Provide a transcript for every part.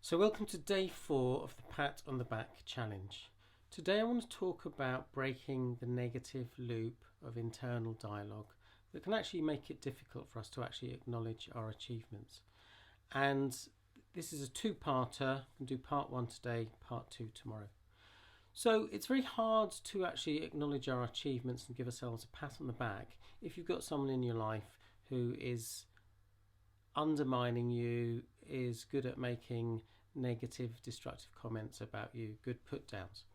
So welcome to day 4 of the Pat on the Back challenge. Today I want to talk about breaking the negative loop of internal dialogue that can actually make it difficult for us to actually acknowledge our achievements. And this is a two-parter. We can do part 1 today, part 2 tomorrow. So it's very hard to actually acknowledge our achievements and give ourselves a pat on the back if you've got someone in your life who is undermining you, is good at making negative, destructive comments about you, good put downs.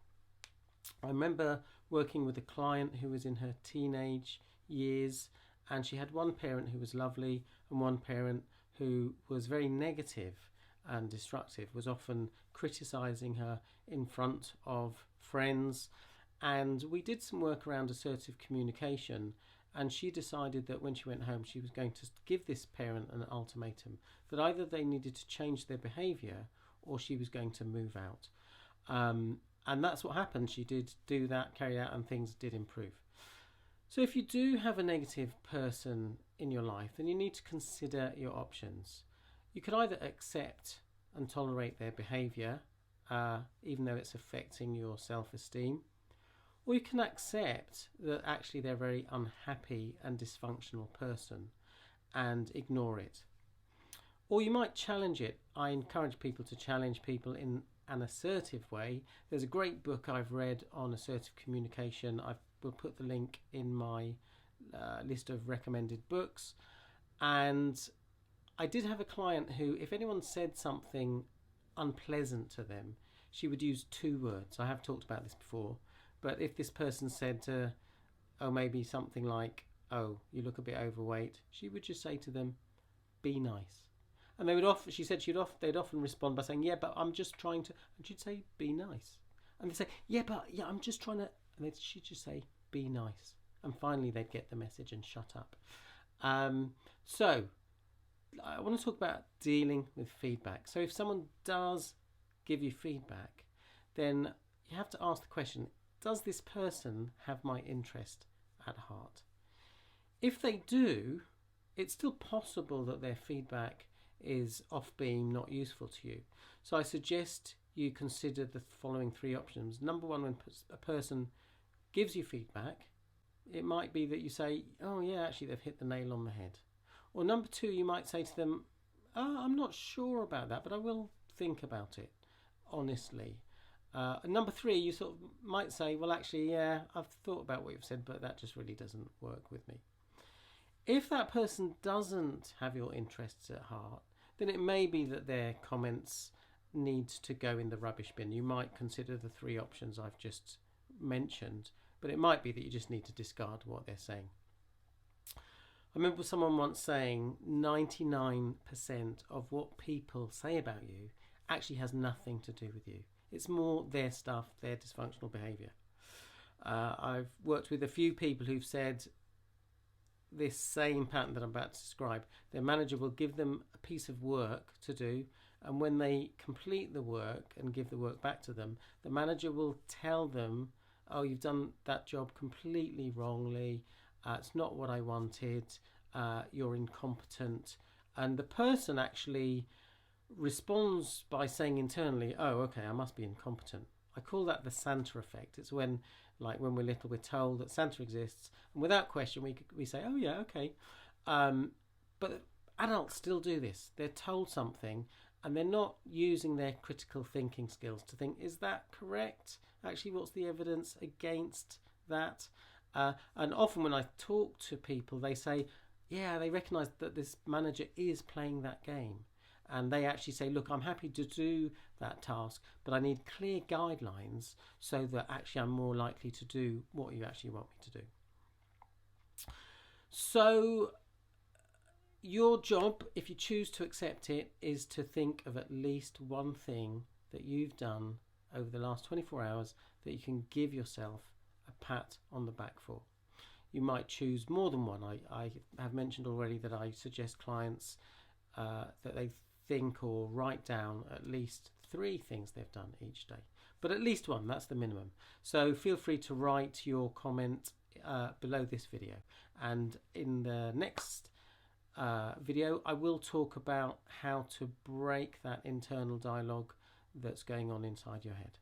I remember working with a client who was in her teenage years, and she had one parent who was lovely and one parent who was very negative and destructive, was often criticizing her in front of friends. And we did some work around assertive communication, and she decided that when she went home she was going to give this parent an ultimatum that either they needed to change their behaviour or she was going to move out. And that's what happened. She did do that, carry out, and things did improve. So if you do have a negative person in your life, then you need to consider your options. You could either accept and tolerate their behaviour, even though it's affecting your self-esteem, or you can accept that actually they're a very unhappy and dysfunctional person and ignore it. Or you might challenge it. I encourage people to challenge people in an assertive way. There's a great book I've read on assertive communication. I will put the link in my list of recommended books. And I did have a client who, if anyone said something unpleasant to them, she would use 2 words. I have talked about this before. But if this person said, maybe something like, "Oh, you look a bit overweight," she would just say to them, "Be nice." And they would often, she said they'd often respond by saying, "Yeah, but I'm just trying to," and she'd say, "Be nice." And they'd say, "Yeah, I'm just trying to," and she'd just say, "Be nice." And finally they'd get the message and shut up. So I want to talk about dealing with feedback. So if someone does give you feedback, then you have to ask the question, does this person have my interest at heart? If they do, it's still possible that their feedback is off beam, not useful to you. So I suggest you consider the following 3 options. Number 1, when a person gives you feedback, it might be that you say, "Oh yeah, actually they've hit the nail on the head." Or number 2, you might say to them, "Oh, I'm not sure about that, but I will think about it honestly." Number 3, you sort of might say, "Well, actually, yeah, I've thought about what you've said, but that just really doesn't work with me." If that person doesn't have your interests at heart, then it may be that their comments need to go in the rubbish bin. You might consider the 3 options I've just mentioned, but it might be that you just need to discard what they're saying. I remember someone once saying 99% of what people say about you actually has nothing to do with you. It's more their stuff, their dysfunctional behaviour. I've worked with a few people who've said this same pattern that I'm about to describe. Their manager will give them a piece of work to do, and when they complete the work and give the work back to them, the manager will tell them, "Oh, you've done that job completely wrongly. It's not what I wanted. You're incompetent." And the person actually responds by saying internally, "Oh, okay, I must be incompetent." I call that the Santa effect. It's when we're little, we're told that Santa exists, and without question we say, "Oh yeah, okay." But adults still do this. They're told something and they're not using their critical thinking skills to think, is that correct? Actually, what's the evidence against that? And often when I talk to people, they say, yeah, they recognise that this manager is playing that game. And they actually say, "Look, I'm happy to do that task, but I need clear guidelines so that actually I'm more likely to do what you actually want me to do." So your job, if you choose to accept it, is to think of at least one thing that you've done over the last 24 hours that you can give yourself a pat on the back for. You might choose more than one. I have mentioned already that I suggest clients that they think or write down at least 3 things they've done each day, but at least one, that's the minimum. So feel free to write your comment below this video, and in the next video, I will talk about how to break that internal dialogue that's going on inside your head.